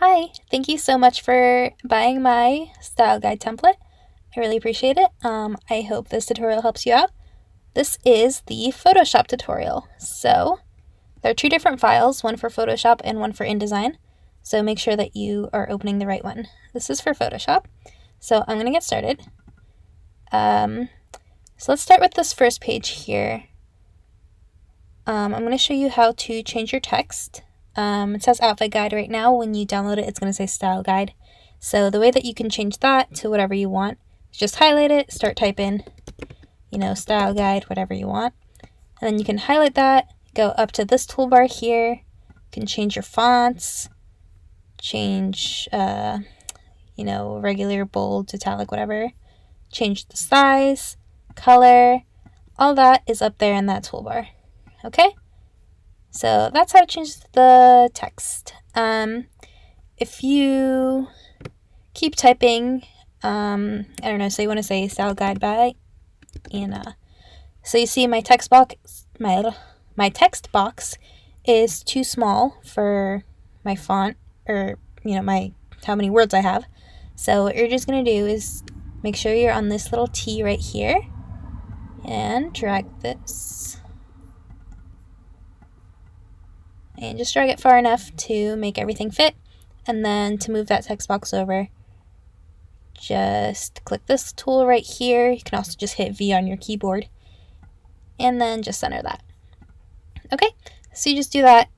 Hi, thank you so much for buying my style guide template. I really appreciate it. I hope this tutorial helps you out. This is the Photoshop tutorial. So there are two different files, one for Photoshop and one for InDesign. So make sure that you are opening the right one. This is for Photoshop. So I'm going to get started. So let's start with this first page here. I'm going to show you how to change your text. It says outfit guide right now. When you download it, it's going to say style guide. So the way that you can change that to whatever you want is just highlight it, start typing, style guide, whatever you want. And then you can highlight that, go up to this toolbar here. You can change your fonts, change, regular, bold, italic, whatever. Change the size, color, all that is up there in that toolbar. Okay? So that's how to change the text. If you keep typing, I don't know, so you want to say style guide by Anna. So you see my text box, my text box is too small for my font or, how many words I have. So what you're just going to do is make sure you're on this little T right here and drag this. And just drag it far enough to make everything fit. And then to move that text box over, just click this tool right here. You can also just hit V on your keyboard. And then just center that. Okay, so you just do that.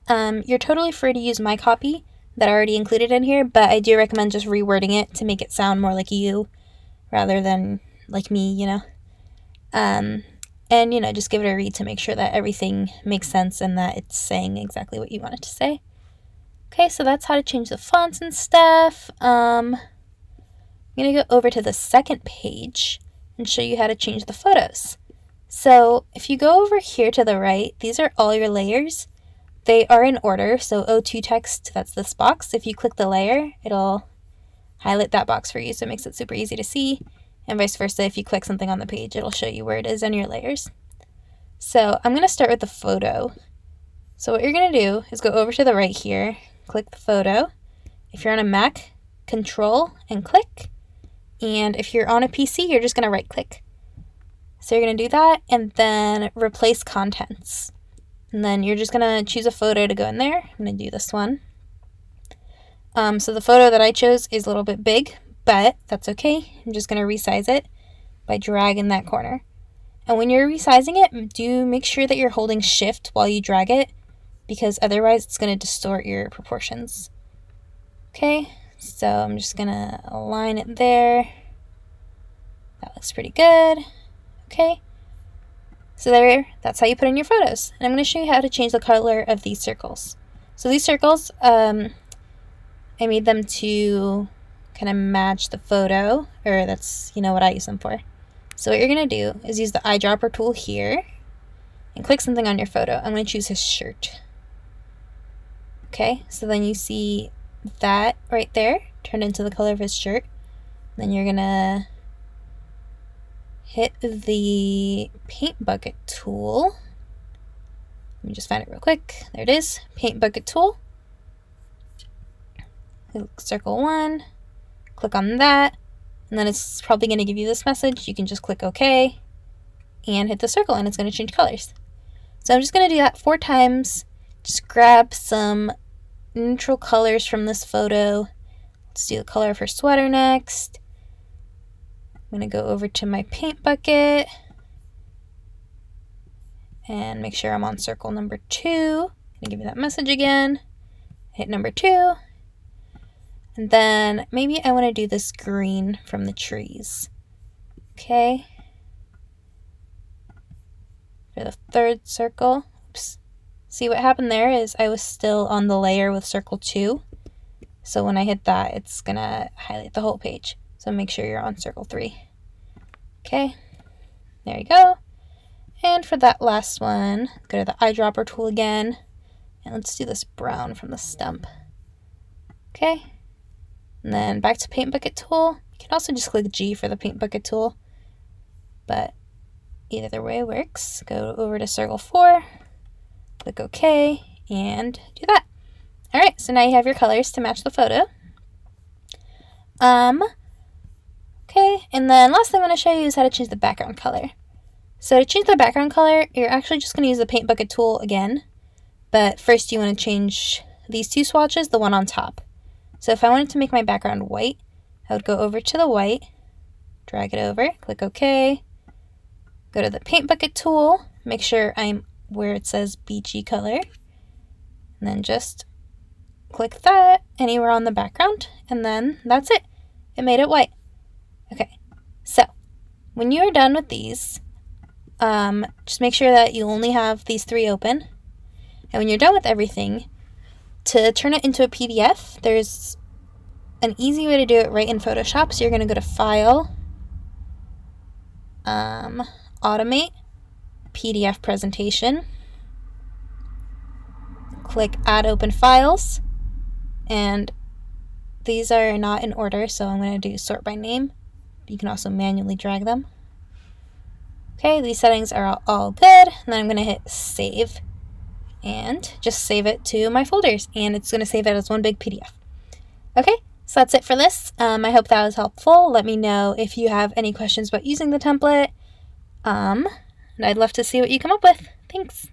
You're totally free to use my copy that I already included in here, but I do recommend just rewording it to make it sound more like you rather than like me, And, just give it a read to make sure that everything makes sense and that it's saying exactly what you want it to say. Okay, so that's how to change the fonts and stuff. I'm going to go over to the second page and show you how to change the photos. So if you go over here to the right, these are all your layers. They are in order, so O2 text, that's this box. If you click the layer, it'll highlight that box for you, so it makes it super easy to see. And vice versa, if you click something on the page, it'll show you where it is in your layers. So I'm going to start with the photo. So what you're going to do is go over to the right here, click the photo. If you're on a Mac, Control and click. And if you're on a PC, you're just going to right click. So you're going to do that and then replace contents. And then you're just going to choose a photo to go in there. I'm going to do this one. So the photo that I chose is a little bit big, but that's okay. I'm just going to resize it by dragging that corner. And when you're resizing it, do make sure that you're holding shift while you drag it, because otherwise it's going to distort your proportions. Okay, so I'm just going to align it there. That looks pretty good. Okay, so that's how you put in your photos. And I'm going to show you how to change the color of these circles. So these circles, I made them to kind of match the photo, or that's, what I use them for. So what you're going to do is use the eyedropper tool here and click something on your photo. I'm going to choose his shirt. Okay, so then you see that right there turned into the color of his shirt. Then you're going to hit the paint bucket tool. Let me just find it real quick. There it is, paint bucket tool. Circle 1, click on that. And then it's probably going to give you this message. You can just click OK and hit the circle and it's going to change colors. So I'm just going to do that 4 times. Just grab some neutral colors from this photo. Let's do the color of her sweater next. I'm going to go over to my paint bucket and make sure I'm on circle number 2. I'm going to give you that message again. Hit number 2. And then maybe I want to do this green from the trees. Okay. For the third circle. Oops. See what happened there is I was still on the layer with circle 2. So when I hit that, it's going to highlight the whole page. So make sure you're on circle 3. Okay. There you go. And for that last one, go to the eyedropper tool again. And let's do this brown from the stump. Okay. And then back to paint bucket tool. You can also just click G for the paint bucket tool, but either way works. Go over to circle 4, click OK, and do that. Alright, so now you have your colors to match the photo. Okay, and then last thing I'm going to show you is how to change the background color. So to change the background color, you're actually just going to use the paint bucket tool again, but first you want to change these two swatches, the one on top. So if I wanted to make my background white, I would go over to the white, drag it over, click OK, go to the paint bucket tool, make sure I'm where it says beachy color, and then just click that anywhere on the background, and then that's it. It made it white. Okay, so when you are done with these, just make sure that you only have these three open. And when you're done with everything, to turn it into a PDF, there's an easy way to do it right in Photoshop. So you're going to go to File, Automate, PDF Presentation, click Add Open Files, and these are not in order, so I'm going to do Sort by Name. You can also manually drag them. Okay, these settings are all good, and then I'm going to hit Save, and just save it to my folders, and it's going to save it as one big PDF. Okay, so that's it for this. I hope that was helpful. Let me know if you have any questions about using the template, and I'd love to see what you come up with. Thanks.